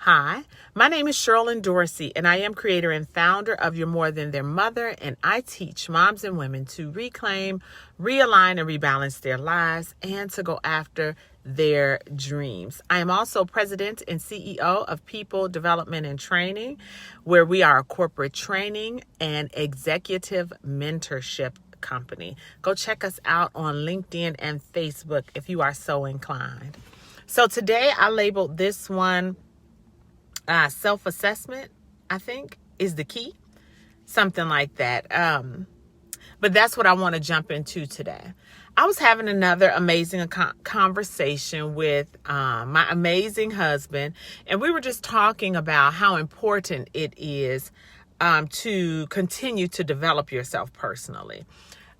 Hi, my name is Sherilyn Dorsey, and I am creator and founder of You're More Than Their Mother, and I teach moms and women to reclaim, realign, and rebalance their lives and to go after their dreams. I am also president and CEO of People Development and Training, where we are a corporate training and executive mentorship company. Go check us out on LinkedIn and Facebook if you are so inclined. So today I labeled this one self-assessment, I think, is the key. Something like that. But that's what I want to jump into today. I was having another amazing conversation with my amazing husband, and we were just talking about how important it is to continue to develop yourself personally.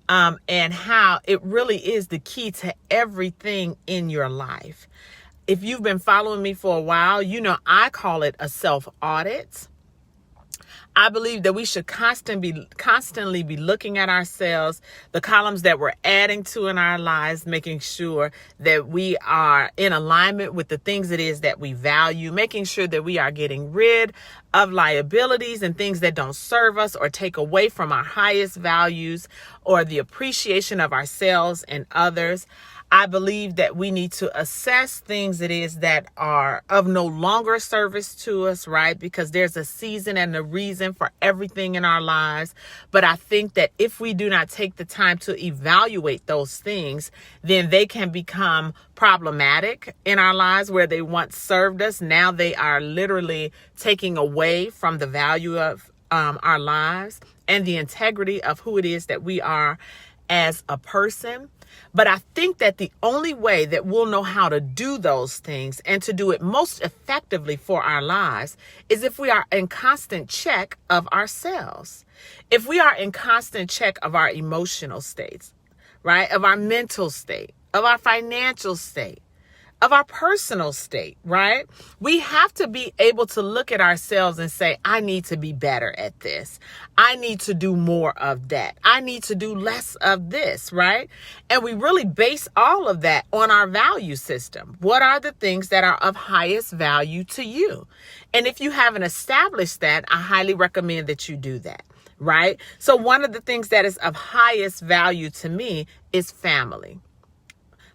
And how it really is the key to everything in your life. If you've been following me for a while, you know I call it a self-audit. I believe that we should constantly be looking at ourselves, the columns that we're adding to in our lives, making sure that we are in alignment with the things it is that we value, making sure that we are getting rid of liabilities and things that don't serve us or take away from our highest values or the appreciation of ourselves and others. I believe that we need to assess things it is that are of no longer service to us, right? Because there's a season and a reason for everything in our lives. But I think that if we do not take the time to evaluate those things, then they can become problematic in our lives where they once served us. Now they are literally taking away from the value of our lives and the integrity of who it is that we are as a person. But I think that the only way that we'll know how to do those things and to do it most effectively for our lives is if we are in constant check of ourselves. If we are in constant check of our emotional states, right? Of our mental state, of our financial state, of our personal state, right? We have to be able to look at ourselves and say, I need to be better at this. I need to do more of that. I need to do less of this, right? And we really base all of that on our value system. What are the things that are of highest value to you? And if you haven't established that, I highly recommend that you do that, right? So one of the things that is of highest value to me is family.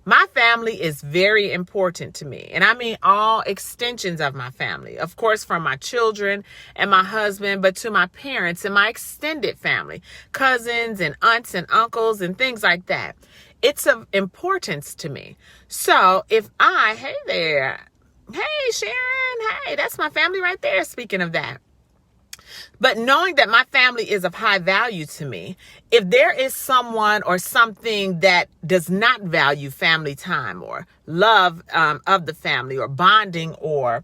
My family is very important to me, and I mean all extensions of my family. Of course, from my children and my husband, but to my parents and my extended family, cousins and aunts and uncles and things like that. It's of importance to me. So if hey there, hey Sharon, hey, that's my family right there, speaking of that. But knowing that my family is of high value to me, if there is someone or something that does not value family time or love of the family or bonding or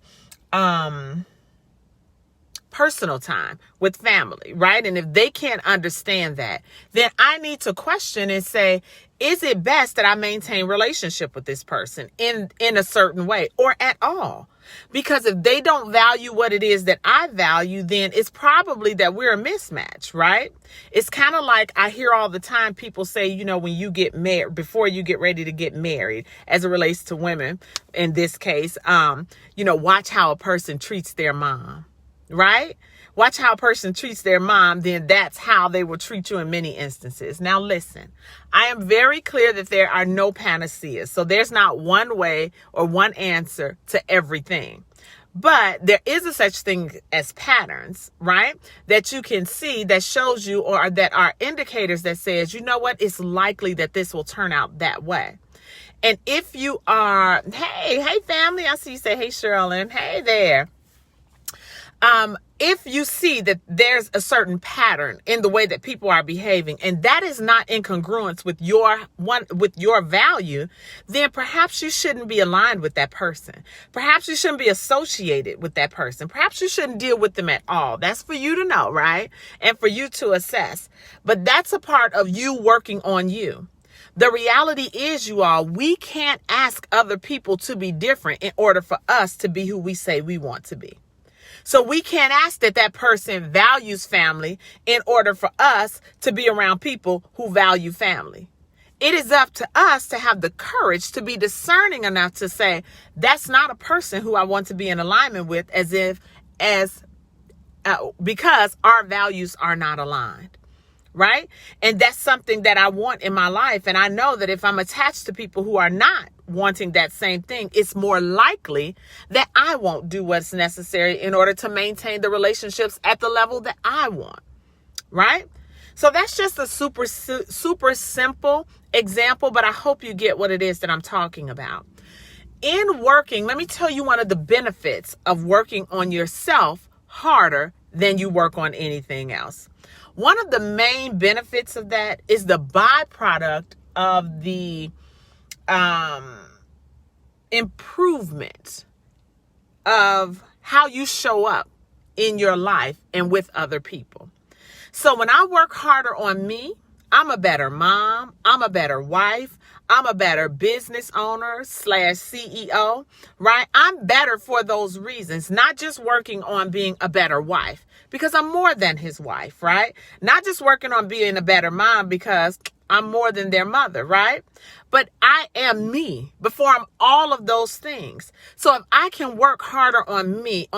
personal time with family, right? And if they can't understand that, then I need to question and say, is it best that I maintain relationship with this person in a certain way or at all? Because if they don't value what it is that I value, then it's probably that we're a mismatch, right? It's kind of like I hear all the time people say, you know, when you get married, before you get ready to get married, as it relates to women, in this case, watch how a person treats their mom, right? Watch how a person treats their mom, then that's how they will treat you in many instances. Now, listen, I am very clear that there are no panaceas. So there's not one way or one answer to everything. But there is a such thing as patterns, right? That you can see that shows you or that are indicators that says, you know what, it's likely that this will turn out that way. And if you are, hey family, I see you say, hey Sherilyn, hey there. If you see that there's a certain pattern in the way that people are behaving, and that is not in congruence with your value, then perhaps you shouldn't be aligned with that person. Perhaps you shouldn't be associated with that person. Perhaps you shouldn't deal with them at all. That's for you to know, right? And for you to assess. But that's a part of you working on you. The reality is, you all, we can't ask other people to be different in order for us to be who we say we want to be. So we can't ask that person values family in order for us to be around people who value family. it is up to us to have the courage to be discerning enough to say, that's not a person who I want to be in alignment with, because our values are not aligned. Right? And that's something that I want in my life. And I know that if I'm attached to people who are not wanting that same thing, it's more likely that I won't do what's necessary in order to maintain the relationships at the level that I want. Right? So that's just a super simple example, but I hope you get what it is that I'm talking about. In working, let me tell you one of the benefits of working on yourself harder than you work on anything else. One of the main benefits of that is the byproduct of the improvement of how you show up in your life and with other people. So when I work harder on me, I'm a better mom, I'm a better wife, I'm a better business owner / CEO, right? I'm better for those reasons, not just working on being a better wife because I'm more than his wife, right? Not just working on being a better mom because I'm more than their mother, right? But I am me before I'm all of those things. So if I can work harder on me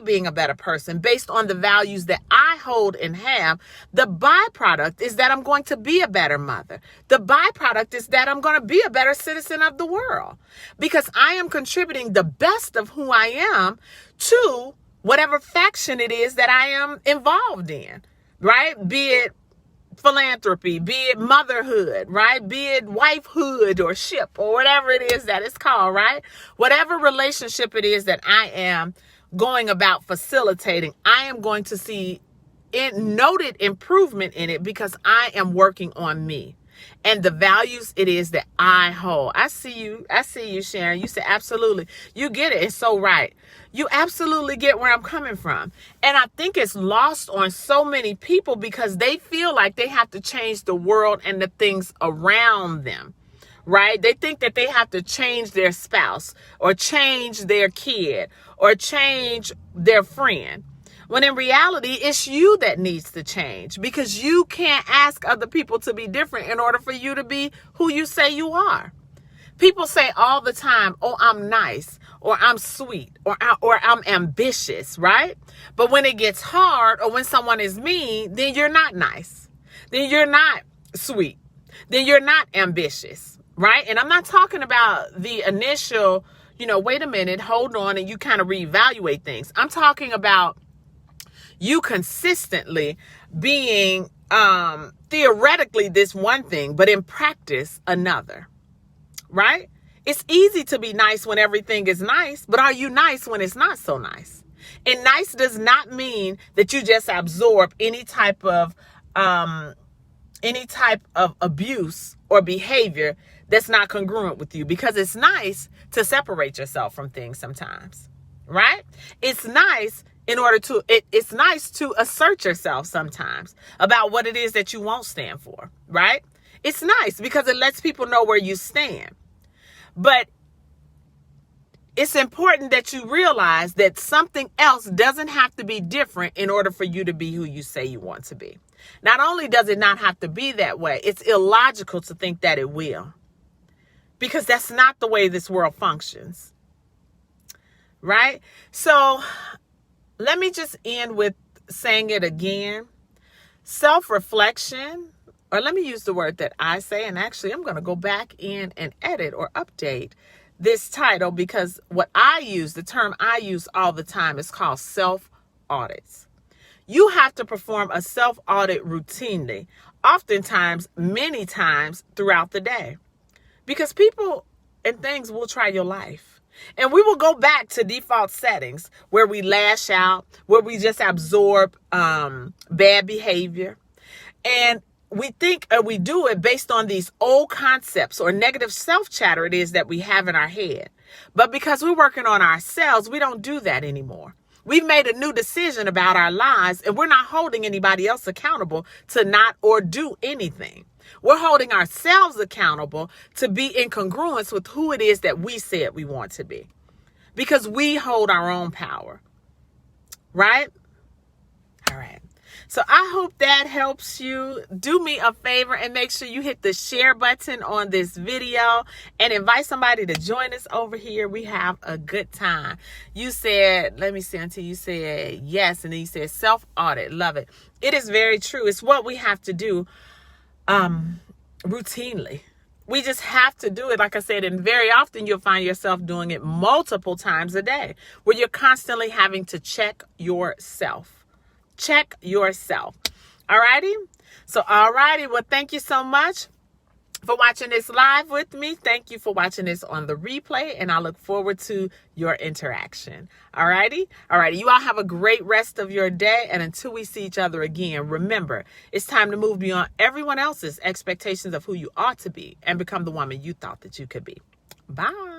being a better person based on the values that I hold and have, the byproduct is that I'm going to be a better mother. The byproduct is that I'm going to be a better citizen of the world because I am contributing the best of who I am to whatever faction it is that I am involved in, right? Be it philanthropy, be it motherhood, right? Be it wifehood or ship or whatever it is that it's called, right? Whatever relationship it is that I am going about facilitating, I am going to see noted improvement in it because I am working on me and the values it is that I hold. I see you, Sharon. You said absolutely. You get it. It's so right. You absolutely get where I'm coming from. And I think it's lost on so many people because they feel like they have to change the world and the things around them, right? They think that they have to change their spouse or change their kid or change their friend. When in reality, it's you that needs to change because you can't ask other people to be different in order for you to be who you say you are. People say all the time, oh, I'm nice, or I'm sweet, or I'm ambitious, right? But when it gets hard or when someone is mean, then you're not nice. Then you're not sweet. Then you're not ambitious, right? And I'm not talking about the initial, wait a minute, hold on, and you kind of reevaluate things. I'm talking about you consistently being theoretically this one thing, but in practice another, right? It's easy to be nice when everything is nice, but are you nice when it's not so nice? And nice does not mean that you just absorb any type of abuse or behavior that's not congruent with you, because it's nice to separate yourself from things sometimes, right? It's nice it's nice to assert yourself sometimes about what it is that you won't stand for, right? It's nice because it lets people know where you stand. But it's important that you realize that something else doesn't have to be different in order for you to be who you say you want to be. Not only does it not have to be that way, it's illogical to think that it will, because that's not the way this world functions, right? So let me just end with saying it again. Self-reflection, or let me use the word that I say, and actually I'm going to go back in and edit or update this title because the term I use all the time is called self-audits. You have to perform a self-audit routinely, oftentimes, many times throughout the day, because people and things will try your life. And we will go back to default settings where we lash out, where we just absorb bad behavior. And we think we do it based on these old concepts or negative self-chatter it is that we have in our head. But because we're working on ourselves, we don't do that anymore. We've made a new decision about our lives, and we're not holding anybody else accountable to not or do anything. We're holding ourselves accountable to be in congruence with who it is that we said we want to be, because we hold our own power, right? All right. So I hope that helps you. Do me a favor and make sure you hit the share button on this video and invite somebody to join us over here. We have a good time. You said, let me see, until you said yes, and then you said self-audit. Love it. It is very true. It's what we have to do routinely. We just have to do it, like I said, and very often you'll find yourself doing it multiple times a day, where you're constantly having to check yourself. Check yourself. All righty? So, all righty. Well, thank you so much for watching this live with me. Thank you for watching this on the replay, and I look forward to your interaction. All righty? All righty. You all have a great rest of your day, and until we see each other again, remember, it's time to move beyond everyone else's expectations of who you ought to be and become the woman you thought that you could be. Bye.